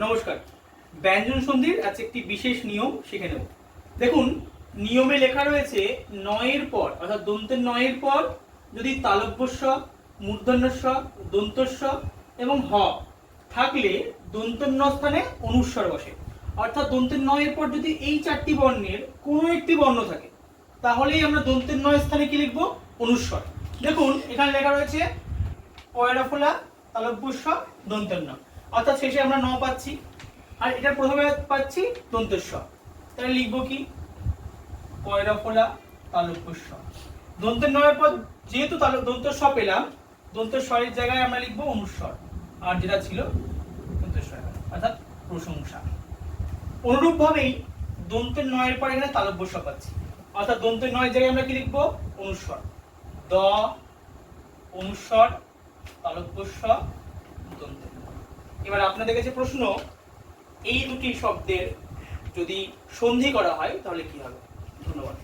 নমস্কার। ব্যঞ্জন সন্ধির আছে একটি বিশেষ নিয়ম শিখে নেব। দেখুন, নিয়মে লেখা রয়েছে নয়ের পর অর্থাৎ দন্তের নয়ের পর যদি তালব্যস্ব, মূর্ধন্যস্ব, দন্তস্ব এবং হ থাকলে দন্তের ন স্থানে অনুস্বর বসে। অর্থাৎ দন্তের নয়ের পর যদি এই চারটি বর্ণের কোনো একটি বর্ণ থাকে তাহলেই আমরা দন্তের নয় স্থানে কি লিখবো? অনুস্বর। দেখুন এখানে লেখা রয়েছে পয়রা ফোলা, তালব্যস্ব, দন্তের ন, অর্থাৎ শেষে আমরা ন পাচ্ছি আর এটা প্রথমে পাচ্ছি দন্তেস্ব। তাহলে লিখবো কি? পয়রা ফোলা, তালব্যস্ব। দন্তের নয়ের পর যেহেতু দন্তেস্ব পেলাম, দন্তেস্বরের জায়গায় আমরা লিখবো অনুস্বর, আর যেটা ছিল দন্তেস্বর অর্থাৎ প্রশংসা। অনুরূপ ভাবেই দন্তের নয়ের পর এখানে তালব্যস্ব পাচ্ছি, অর্থাৎ দন্তের নয়ের জায়গায় আমরা কি লিখবো? অনুস্বর। দ অনুস্বর, তালব্যস্ব, দন্তের ন। এবার আপনাদের কাছে প্রশ্ন, এই দুটি শব্দের যদি সন্ধি করা হয় তাহলে কি হবে? ধন্যবাদ।